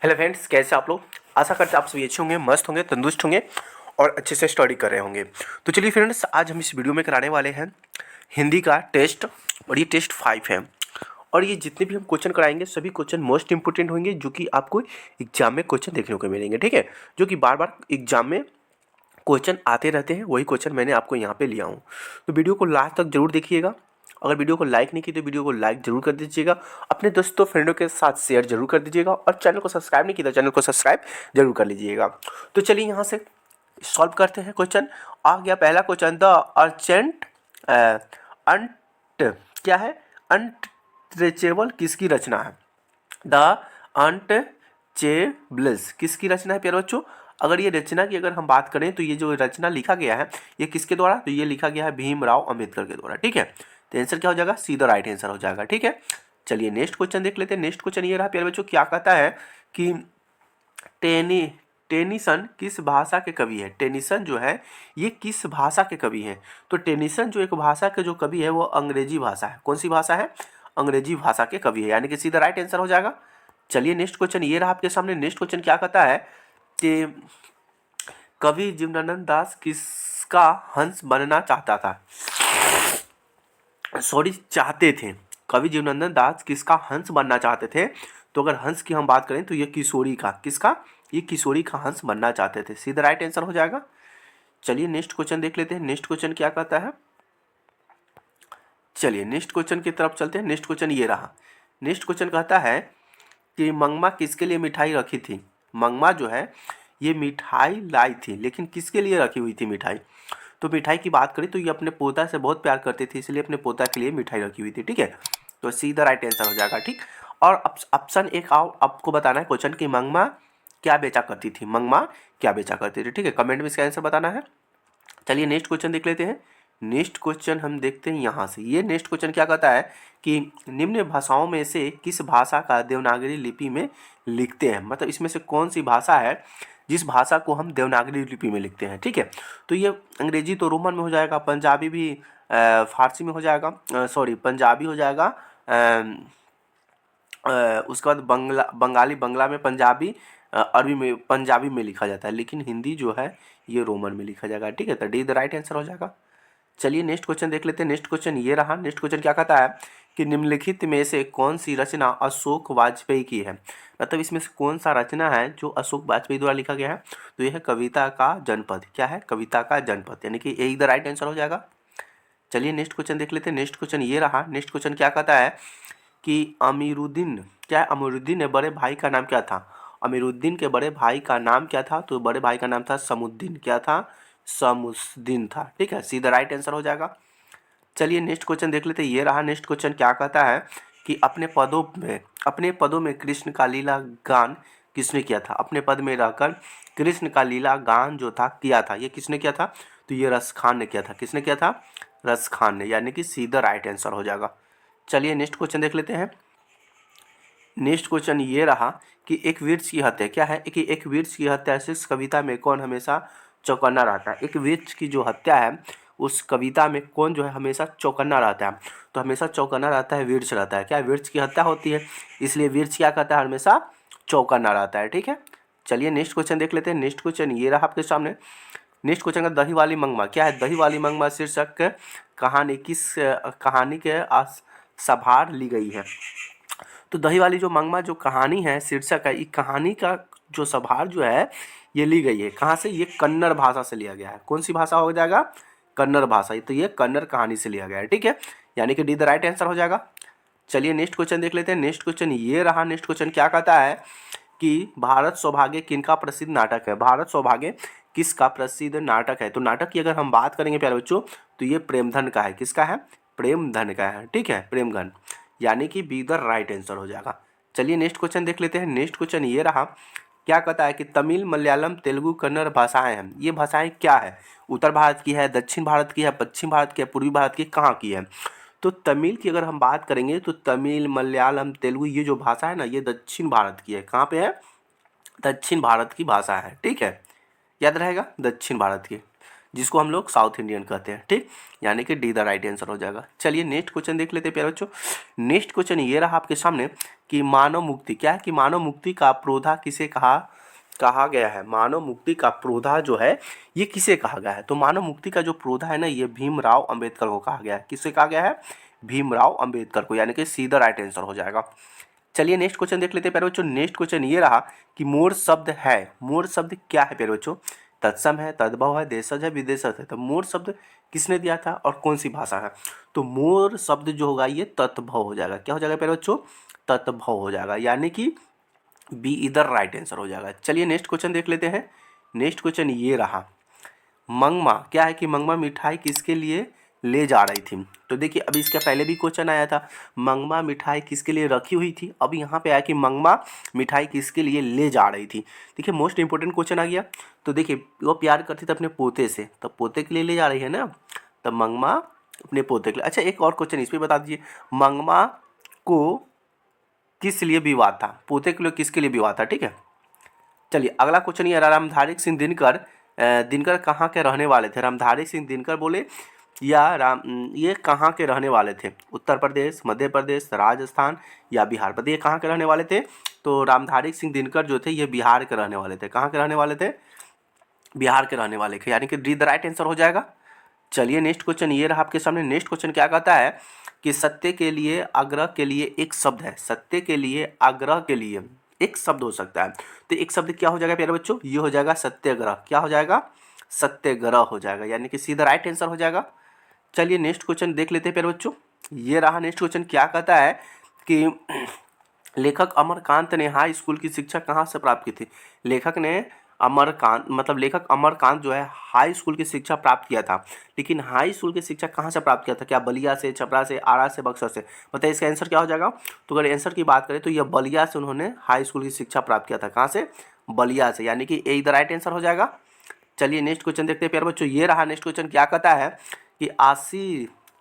Hello friends, कैसे आप लोग। आशा करते हैं आप सभी अच्छे होंगे, मस्त होंगे, तंदुरुस्त होंगे और अच्छे से स्टडी कर रहे होंगे। तो चलिए फ्रेंड्स, आज हम इस वीडियो में कराने वाले हैं हिंदी का टेस्ट, और ये टेस्ट 5 है। और ये जितने भी हम क्वेश्चन कराएंगे सभी क्वेश्चन मोस्ट इंपोर्टेंट होंगे, जो कि आपको एग्जाम में क्वेश्चन देखने को मिलेंगे। ठीक है, जो कि बार बार एग्जाम में क्वेश्चन आते रहते हैं, वही क्वेश्चन मैंने आपको यहाँ पे लिया हूँ। तो वीडियो को लास्ट तक जरूर देखिएगा। अगर वीडियो को लाइक नहीं की तो वीडियो को लाइक जरूर कर दीजिएगा, अपने दोस्तों फ्रेंडों के साथ शेयर जरूर कर दीजिएगा, और चैनल को सब्सक्राइब नहीं किया तो चैनल को सब्सक्राइब जरूर कर लीजिएगा। तो चलिए यहाँ से सॉल्व करते हैं। क्वेश्चन आ गया पहला क्वेश्चन, द अर्जेंट अंट क्या है, अनट्रेचेबल किसकी रचना है। द अनटचेबल्स किसकी रचना है प्यारे बच्चों। अगर ये रचना की अगर हम बात करें तो ये जो रचना लिखा गया है ये किसके द्वारा, तो ये लिखा गया है भीमराव अंबेडकर के द्वारा। ठीक है, तो आंसर क्या हो जाएगा, सीधा राइट आंसर हो जाएगा। ठीक है, चलिए नेक्स्ट क्वेश्चन देख लेते हैं। नेक्स्ट क्वेश्चन ये रहा प्यारे बच्चों, क्या कहता है कि टेनिसन किस भाषा के कवि है। टेनिसन जो है ये किस भाषा के कवि हैं। तो टेनिसन जो एक भाषा के जो कवि है वो अंग्रेजी भाषा है। कौन सी भाषा है, अंग्रेजी भाषा के कवि है, यानी कि सीधा राइट आंसर हो जाएगा। चलिए नेक्स्ट क्वेश्चन ये रहा आपके सामने। नेक्स्ट क्वेश्चन क्या कहता है कि कवि जीवनानंद दास किसका हंस बनना चाहता था, सॉरी चाहते थे। कवि जीवनानंद दास किसका हंस बनना चाहते थे। तो अगर हंस की हम बात करें तो ये किशोरी का, किसका, ये किशोरी का हंस बनना चाहते थे। सीधा राइट आंसर हो जाएगा। चलिए नेक्स्ट क्वेश्चन देख लेते हैं। नेक्स्ट क्वेश्चन क्या कहता है, चलिए नेक्स्ट क्वेश्चन की तरफ चलते हैं। नेक्स्ट क्वेश्चन ये रहा। नेक्स्ट क्वेश्चन कहता है कि मंगमा किसके लिए मिठाई रखी थी। मंगमा जो है ये मिठाई लाई थी, लेकिन किसके लिए रखी हुई थी मिठाई। तो मिठाई की बात करें तो ये अपने पोता से बहुत प्यार करते थे, इसलिए अपने पोता के लिए मिठाई रखी हुई थी। ठीक है, तो सीधा राइट आंसर हो जाएगा। ठीक, और ऑप्शन एक आओ, आपको बताना है क्वेश्चन कि मंगमा क्या बेचा करती थी। मंगमा क्या बेचा करती थी। ठीक है, कमेंट में इसका आंसर बताना है। चलिए नेक्स्ट क्वेश्चन देख लेते हैं। नेक्स्ट क्वेश्चन हम देखते हैं यहाँ से। ये नेक्स्ट क्वेश्चन क्या कहता है कि निम्न भाषाओं में से किस भाषा का देवनागरी लिपि में लिखते हैं। मतलब इसमें से कौन सी भाषा है जिस भाषा को हम देवनागरी लिपि में लिखते हैं। ठीक है, तो ये अंग्रेजी तो रोमन में हो जाएगा, पंजाबी भी फारसी में हो जाएगा, सॉरी पंजाबी हो जाएगा, उसके बाद बंगाली बंगला में, पंजाबी अरबी में, पंजाबी में लिखा जाता है, लेकिन हिंदी जो है ये रोमन में लिखा जाएगा। ठीक है, तो डी द राइट आंसर हो जाएगा। चलिए नेक्स्ट क्वेश्चन देख लेते हैं। नेक्स्ट क्वेश्चन ये रहा। नेक्स्ट क्वेश्चन क्या कहता है कि निम्नलिखित में से कौन सी रचना अशोक वाजपेयी की है। मतलब इसमें से कौन सा रचना है जो अशोक वाजपेयी द्वारा लिखा गया है। तो यह है कविता का जनपद। क्या है, कविता का जनपद, यानी कि यही द राइट आंसर हो जाएगा। चलिए नेक्स्ट क्वेश्चन देख लेते हैं। नेक्स्ट क्वेश्चन ये रहा। नेक्स्ट क्वेश्चन क्या कहता है कि अमीरुद्दीन, क्या है, अमीरुद्दीन के बड़े भाई का नाम क्या था। अमीरुद्दीन के बड़े भाई का नाम क्या था। तो बड़े भाई का नाम था समुद्दीन। क्या था, समुद्दीन था। ठीक है, सीधा राइट आंसर हो जाएगा। चलिए नेक्स्ट क्वेश्चन देख लेते हैं। ये रहा। नेक्स्ट क्वेश्चन क्या कहता है कि अपने पदों में कृष्ण का लीला गान किसने किया था। अपने पद में रहकर कृष्ण का लीला गान जो था किया था, ये किसने किया था। तो ये रसखान ने किया था। किसने किया था, रसखान ने, यानी कि सीधा राइट आंसर हो जाएगा। चलिए नेक्स्ट क्वेश्चन देख लेते हैं। नेक्स्ट क्वेश्चन ये रहा कि एक वृक्ष की हत्या, क्या है कि एक वृक्ष की हत्या से इस कविता में कौन हमेशा चौकन्ना रहता है। एक वृक्ष की जो हत्या है उस कविता में कौन जो है हमेशा चौकन्ना रहता है। तो हमेशा चौकन्ना रहता है, वृक्ष रहता है। क्या, वृक्ष की हत्या होती है, इसलिए वृक्ष क्या कहता है, हमेशा चौकन्ना रहता है। ठीक है, चलिए नेक्स्ट क्वेश्चन देख लेते हैं। नेक्स्ट क्वेश्चन ये रहा आपके सामने। नेक्स्ट क्वेश्चन का दही वाली मंगमा, क्या है, दही वाली मंगमा शीर्षक कहानी किस कहानी के सभार ली गई है। तो दही वाली जो मंगमा जो कहानी है, शीर्षक है, इस कहानी का जो सभार जो है ये ली गई है कहाँ से, ये कन्नड़ भाषा से लिया गया है। कौन सी भाषा हो जाएगा, कन्नड़ भाषा। तो ये कन्नड़ कहानी से लिया गया है। ठीक है, यानी कि डी द राइट आंसर हो जाएगा। चलिए नेक्स्ट क्वेश्चन देख लेते हैं। नेक्स्ट क्वेश्चन ये रहा। नेक्स्ट क्वेश्चन क्या कहता है कि भारत सौभाग्य किनका प्रसिद्ध नाटक है। भारत सौभाग्य किसका प्रसिद्ध नाटक है। तो नाटक की अगर हम बात करेंगे प्यारे बच्चों तो ये प्रेमधन का है। किसका है, प्रेमधन का है। ठीक है, प्रेमधन, यानी कि बी द राइट आंसर हो जाएगा। चलिए नेक्स्ट क्वेश्चन देख लेते हैं। नेक्स्ट क्वेश्चन ये रहा। क्या कहता है कि तमिल, मलयालम, तेलुगु, कन्नड़ भाषाएं हैं। ये भाषाएं क्या है, उत्तर भारत की है, दक्षिण भारत की है, पश्चिम भारत की है, पूर्वी भारत की, कहाँ की है। तो तमिल की अगर हम बात करेंगे तो तमिल, मलयालम, तेलुगु ये जो भाषा है ना ये दक्षिण भारत की है। कहाँ पे है, दक्षिण भारत की भाषा है। ठीक है, याद रहेगा, दक्षिण भारत की। जिसको हम लोग साउथ इंडियन कहते हैं, ठीक, यानी कि डी द राइट आंसर हो जाएगा। चलिए नेक्स्ट क्वेश्चन देख लेते हैं प्यारे बच्चों। नेक्स्ट क्वेश्चन ये रहा आपके सामने कि मानव मुक्ति, क्या है कि मानव मुक्ति का प्रोधा किसे कहा गया है। मानव मुक्ति का प्रोधा जो है ये किसे कहा गया है। तो मानव मुक्ति का जो प्रोधा है ना, ये भीमराव अंबेडकर को कहा गया है। किसे कहा गया है? भीमराव अंबेडकर को, यानी कि सीधा राइट आंसर हो जाएगा। चलिए नेक्स्ट क्वेश्चन देख लेते हैं प्यारे बच्चों। नेक्स्ट क्वेश्चन ये रहा कि मोर शब्द है। मोर शब्द क्या है प्यारे बच्चों? तत्सम है, तद्भव है, देशज है, विदेशज है। तो मोर शब्द किसने दिया था और कौन सी भाषा है? तो मोर शब्द जो होगा ये तत्भव हो जाएगा। क्या हो जाएगा प्यारे बच्चों? तत्भव हो जाएगा, यानी कि बी इधर राइट आंसर हो जाएगा। चलिए नेक्स्ट क्वेश्चन देख लेते हैं। नेक्स्ट क्वेश्चन ये रहा, मंगमा, क्या है कि मंगमा मिठाई किसके लिए ले जा रही थी। तो देखिए अभी इसका पहले भी क्वेश्चन आया था, मंगमा मिठाई किसके लिए रखी हुई थी। अब यहाँ पे आया कि मंगमा मिठाई किसके लिए ले जा रही थी। देखिए मोस्ट इंपोर्टेंट क्वेश्चन आ गया। तो देखिए वो प्यार करती थी अपने पोते से, तो पोते के लिए ले जा रही है ना, तो मंगमा अपने पोते के लिए। अच्छा एक और क्वेश्चन इस पर बता दीजिए, मंगमा को किस लिए विवाद था, पोते के लिए किसके लिए विवाद था, ठीक है। चलिए अगला क्वेश्चन ये, रामधारी सिंह दिनकर दिनकर कहाँ के रहने वाले थे। रामधारी सिंह दिनकर बोले या ये कहाँ के रहने वाले थे? उत्तर प्रदेश, मध्य प्रदेश, राजस्थान या बिहार। पर ये कहाँ के रहने वाले थे? तो रामधारी सिंह दिनकर जो थे ये बिहार के रहने वाले थे। कहाँ के रहने वाले थे? बिहार के रहने वाले थे, यानी कि डी द राइट आंसर हो जाएगा। चलिए नेक्स्ट क्वेश्चन ये रहा आपके सामने। नेक्स्ट क्वेश्चन क्या कहता है कि सत्य के लिए आग्रह के लिए एक शब्द है। सत्य के लिए आग्रह के लिए एक शब्द हो सकता है, तो एक शब्द क्या हो जाएगा प्यारे बच्चों? ये हो जाएगा सत्याग्रह। क्या हो जाएगा? सत्याग्रह हो जाएगा, यानी कि सीधा राइट आंसर हो जाएगा। चलिए नेक्स्ट क्वेश्चन देख लेते हैं प्यारे बच्चों। ये रहा नेक्स्ट क्वेश्चन, क्या कहता है कि लेखक अमरकांत ने हाई स्कूल की शिक्षा कहाँ से प्राप्त की थी। लेखक ने लेखक अमरकांत जो है हाई स्कूल की शिक्षा प्राप्त किया था, लेकिन हाई स्कूल की शिक्षा कहाँ से प्राप्त किया था? क्या बलिया से, छपरा से, आरा से, बक्सर से? बताइए इसका आंसर क्या हो जाएगा। तो अगर आंसर की बात करें तो यह बलिया से उन्होंने हाई स्कूल की शिक्षा प्राप्त किया था। कहाँ से? बलिया से, यानी कि ए द राइट आंसर हो जाएगा। चलिए नेक्स्ट क्वेश्चन देखते हैं प्यारे बच्चों। ये रहा नेक्स्ट क्वेश्चन, क्या कहता है कि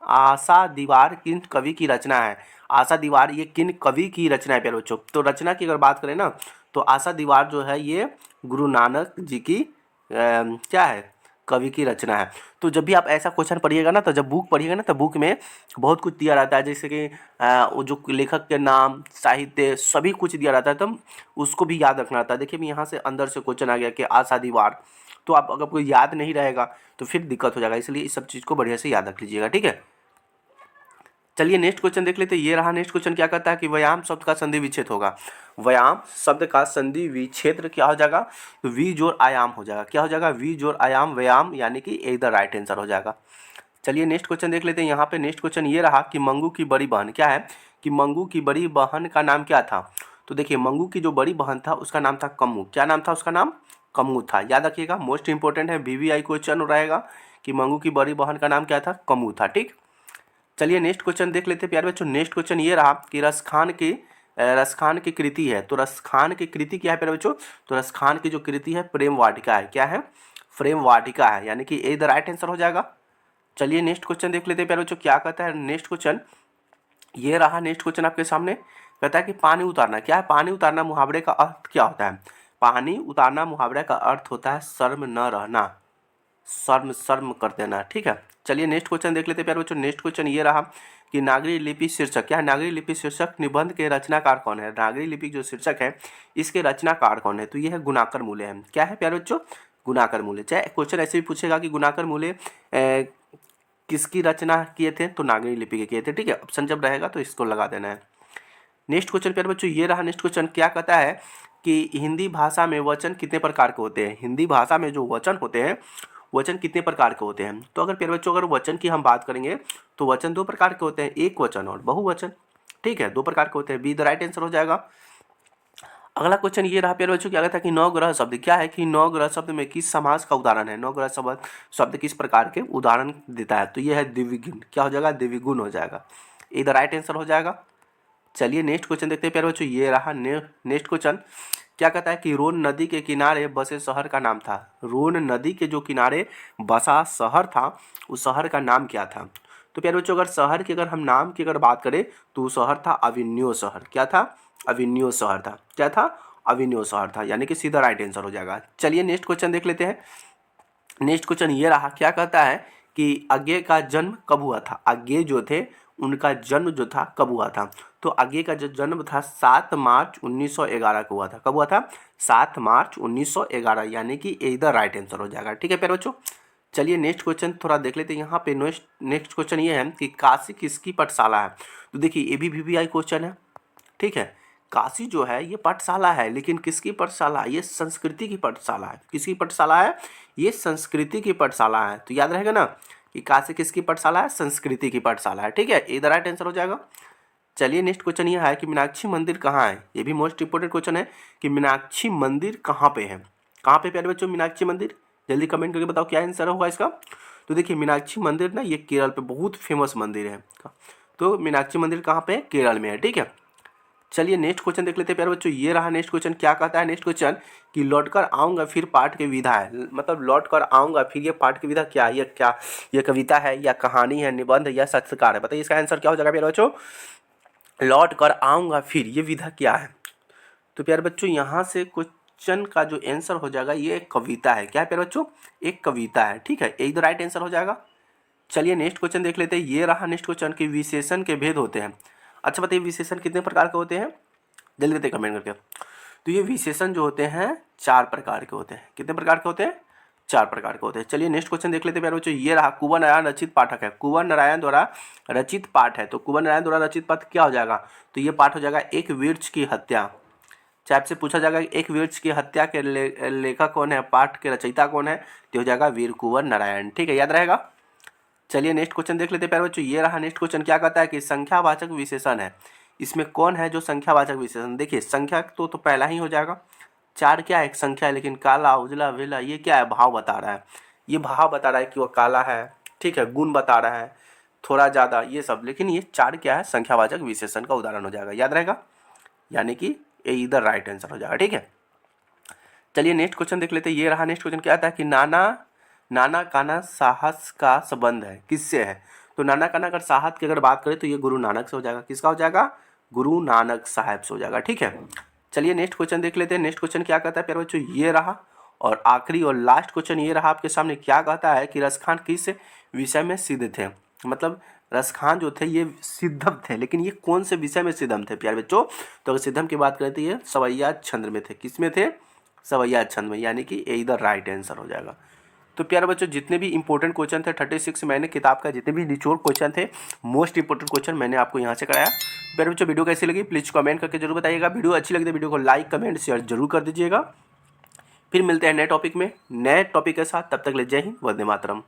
आशा दीवार किन कवि की रचना है। आशा दीवार ये किन कवि की रचना है प्यारे बच्चों? तो रचना की अगर बात करें ना, तो आशा दीवार जो है ये गुरु नानक जी की क्या है, कवि की रचना है। तो जब भी आप ऐसा क्वेश्चन पढ़िएगा ना, तो जब बुक पढ़िएगा ना, तो बुक में बहुत कुछ दिया रहता है, जैसे कि वो जो लेखक के नाम, साहित्य, सभी कुछ दिया रहता है, तो उसको भी याद रखना रहता है। देखिए यहाँ से अंदर से क्वेश्चन आ गया कि आशा दीवार, तो आप अगर कोई याद नहीं रहेगा तो फिर दिक्कत हो जाएगा, इसलिए इस सब चीज़ को बढ़िया से याद रख लीजिएगा, ठीक है। चलिए नेक्स्ट क्वेश्चन देख लेते हैं। ये रहा नेक्स्ट क्वेश्चन, क्या कहता है कि व्यायाम शब्द का संधि विच्छेद होगा। व्यायाम शब्द का संधि विच्छेद क्या हो जाएगा? तो वी जोड़ आयाम हो जाएगा। क्या हो जाएगा? वी जोड़ आयाम व्यायाम, यानी कि ए द राइट आंसर हो जाएगा। चलिए नेक्स्ट क्वेश्चन देख लेते हैं। यहाँ पे नेक्स्ट क्वेश्चन ये रहा कि मंगू की बड़ी बहन, क्या है कि मंगू की बड़ी बहन का नाम क्या था। तो देखिए मंगू की जो बड़ी बहन था उसका नाम था कम्मू। क्या नाम था उसका? नाम कम्मू था। याद रखिएगा, मोस्ट इंपॉर्टेंट है, VVI क्वेश्चन रहेगा कि मंगू की बड़ी बहन का नाम क्या था? कम्मू था, ठीक। चलिए नेक्स्ट क्वेश्चन देख लेते हैं प्यारे बच्चों। नेक्स्ट क्वेश्चन ये रहा कि रसखान की कृति है। तो रसखान की कृति क्या है प्यारे बच्चों? तो रसखान की जो कृति है प्रेम वाटिका है। क्या है? प्रेम वाटिका है, यानी कि ए द राइट आंसर हो जाएगा। चलिए नेक्स्ट क्वेश्चन देख लेते हैं प्यारे बच्चों, क्या कहता है नेक्स्ट क्वेश्चन। ये रहा नेक्स्ट क्वेश्चन आपके सामने, कहता है कि पानी उतारना। क्या है पानी उतारना? मुहावरे का अर्थ क्या होता है? पानी उतारना मुहावरे का अर्थ होता है शर्म न रहना, शर्म कर देना, ठीक है। चलिए नेक्स्ट क्वेश्चन देख लेते हैं प्यारे बच्चों। नेक्स्ट क्वेश्चन ये रहा कि नागरी लिपि शीर्षक। क्या है नागरी लिपि शीर्षक? निबंध के रचनाकार कौन है? नागरी लिपि जो शीर्षक है इसके रचनाकार कौन है? तो ये है गुणाकर मूले है। क्या है प्यारे बच्चों? गुणाकर मूले। चाहे क्वेश्चन ऐसे भी पूछेगा कि गुणाकर मूले किसकी रचना किए थे, तो नागरी लिपि के किए थे, ठीक है। ऑप्शन जब रहेगा तो इसको लगा देना है। नेक्स्ट क्वेश्चन प्यारे बच्चों ये रहा नेक्स्ट क्वेश्चन, क्या कहता है कि हिंदी भाषा में वचन कितने प्रकार के होते हैं। हिंदी भाषा में जो वचन होते हैं, वचन कितने प्रकार के होते हैं। तो अगर प्यारे बच्चों अगर वचन की हम बात करेंगे तो वचन दो प्रकार के होते हैं, एक वचन और बहुवचन, ठीक है, दो प्रकार के होते हैं। बी द राइट आंसर हो जाएगा। अगला क्वेश्चन ये रहा प्यारे बच्चों, क्या कहता है कि नवग्रह शब्द। क्या है कि नवग्रह शब्द में किस समास का उदाहरण है। नवग्रह शब्द किस प्रकार के उदाहरण देता है? तो ये है द्विगुण। क्या हो जाएगा? द्विगुण हो जाएगा, ए द राइट आंसर हो जाएगा। चलिए नेक्स्ट क्वेश्चन देखते हैं प्यारे बच्चों। ये रहा नेक्स्ट क्वेश्चन, क्या कहता है कि रोन नदी के किनारे बसे शहर का नाम था। रोन नदी के जो किनारे बसा शहर था उस शहर का नाम क्या था। तो प्यारे बच्चों अगर शहर की अगर हम नाम की अगर बात करें तो शहर था अविन्यो शहर। क्या था? अविन्यो शहर था। क्या था? अविन्यो शहर था, यानी कि सीधा राइट आंसर हो जाएगा। चलिए नेक्स्ट क्वेश्चन देख लेते हैं। नेक्स्ट क्वेश्चन ये रहा, क्या कहता है कि अज्ञेय का जन्म कब हुआ था। अज्ञेय जो थे उनका जन्म जो था कब हुआ था। तो अज्ञेय का जो जन्म था 7 मार्च 1911 को हुआ था। कब हुआ था? 7 मार्च 1911, यानी कि इधर राइट आंसर हो जाएगा। ठीक है प्यारे बच्चों, चलिए नेक्स्ट क्वेश्चन थोड़ा देख लेते हैं। यहाँ पे नेक्स्ट क्वेश्चन ये है कि काशी किसकी पाठशाला है। तो देखिए ये भी वीवीआई क्वेश्चन है। ठीक है, काशी जो है ये पाठशाला है, लेकिन किसकी पाठशाला? ये संस्कृति की पाठशाला है। किसकी पाठशाला है? ये संस्कृति की पाठशाला है। तो याद रहेगा ना कि काशी किसकी पाठशाला है? संस्कृति की पाठशाला है। ठीक है, इधर राइट आंसर हो जाएगा। चलिए नेक्स्ट क्वेश्चन ये है कि मीनाक्षी मंदिर कहाँ है। ये भी मोस्ट इंपोर्टेंट क्वेश्चन है कि मीनाक्षी मंदिर कहाँ पे है। कहाँ पे प्यारे बच्चों मीनाक्षी मंदिर? जल्दी कमेंट करके बताओ क्या आंसर होगा इसका। तो देखिए मीनाक्षी मंदिर ना ये केरल पे बहुत फेमस मंदिर है। तो मीनाक्षी मंदिर कहाँ पे है? केरल में है। ठीक है, चलिए नेक्स्ट क्वेश्चन देख लेते हैं प्यारे बच्चों। ये रहा नेक्स्ट क्वेश्चन, क्या कहता है नेक्स्ट क्वेश्चन कि लौट कर आऊँगा फिर पाठ की विधा है। मतलब लौट कर आऊँगा फिर ये पाठ की विधा क्या है? ये कविता है या कहानी है, निबंध या साक्षात्कार है? बताइए इसका आंसर क्या हो जाएगा प्यारे बच्चों। लौट कर आऊँगा फिर ये विधा क्या है? तो प्यारे बच्चों यहाँ से क्वेश्चन का जो आंसर हो जाएगा ये एक कविता है। क्या है प्यारे बच्चों? एक कविता है। ठीक है, एक दो राइट आंसर हो जाएगा। चलिए नेक्स्ट क्वेश्चन देख लेते हैं। ये रहा नेक्स्ट क्वेश्चन कि विशेषण के भेद होते हैं। अच्छा बताइए विशेषण कितने प्रकार के होते हैं? जल्दी बताइए कमेंट करके। तो ये विशेषण जो होते हैं 4 प्रकार के होते हैं। कितने प्रकार के होते हैं? 4 प्रकार के होते हैं। चलिए नेक्स्ट क्वेश्चन देख लेते हैं प्यारे बच्चों। ये रहा कुंवर नारायण रचित पाठक है। कुंवर नारायण द्वारा रचित पाठ है। तो कुंवर नारायण द्वारा रचित पाठ क्या हो जाएगा? तो ये पाठ हो जाएगा एक वृक्ष की हत्या। चाहे आपसे पूछा जाएगा एक वृक्ष की हत्या के लेखक कौन है, पाठ के रचयिता कौन है, तो हो जाएगा वीर कुंवर नारायण। ठीक है, याद रहेगा। चलिए नेक्स्ट क्वेश्चन देख लेते हैं प्यारे बच्चों। ये रहा नेक्स्ट क्वेश्चन, क्या कहता है कि संख्यावाचक विशेषण है। इसमें कौन है जो संख्यावाचक विशेषण? देखिए संख्या तो पहला ही हो जाएगा। 4 क्या है? एक संख्या है, लेकिन काला उजला वेला ये क्या है? भाव बता रहा है। ये भाव बता रहा है कि वो काला है। ठीक है, गुण बता रहा है थोड़ा ज़्यादा ये सब, लेकिन ये 4 क्या है? संख्यावाचक विशेषण का उदाहरण हो जाएगा। याद रहेगा, यानी कि ये इधर राइट आंसर हो जाएगा। ठीक है, चलिए नेक्स्ट क्वेश्चन देख लेते हैं। ये रहा नेक्स्ट क्वेश्चन, क्या आता है कि नाना काना साहस का संबंध है किससे है। तो नाना काना अगर साहस की अगर बात करें तो ये गुरु नानक से हो जाएगा। किसका हो जाएगा? गुरु नानक साहब से हो जाएगा। ठीक है, चलिए नेक्स्ट क्वेश्चन देख लेते हैं। नेक्स्ट क्वेश्चन क्या कहता है प्यारे बच्चों? ये रहा, और आखिरी और लास्ट क्वेश्चन ये रहा आपके सामने। क्या कहता है कि रसखान किस विषय में सिद्ध थे। मतलब रसखान जो थे ये सिद्धम थे, लेकिन ये कौन से विषय में सिद्धम थे प्यारे बच्चों? तो अगर सिद्धम की बात करें तो ये सवैया छंद में थे। किस में थे? सवैया छंद में, यानी कि ये इधर राइट आंसर हो जाएगा। तो प्यारे बच्चों जितने भी इंपॉर्टेंट क्वेश्चन थे 36 मैंने किताब का जितने भी निचोड़ क्वेश्चन थे, मोस्ट इंपॉर्टेंट क्वेश्चन मैंने आपको यहाँ से कराया। प्यारे बच्चों वीडियो कैसी लगी प्लीज़ कमेंट करके जरूर बताइएगा। वीडियो अच्छी लगी तो वीडियो को लाइक कमेंट शेयर जरूर कर दीजिएगा। फिर मिलते हैं नए टॉपिक में नए टॉपिक के साथ। तब तक ले जय हिंद, वंदे मातरम।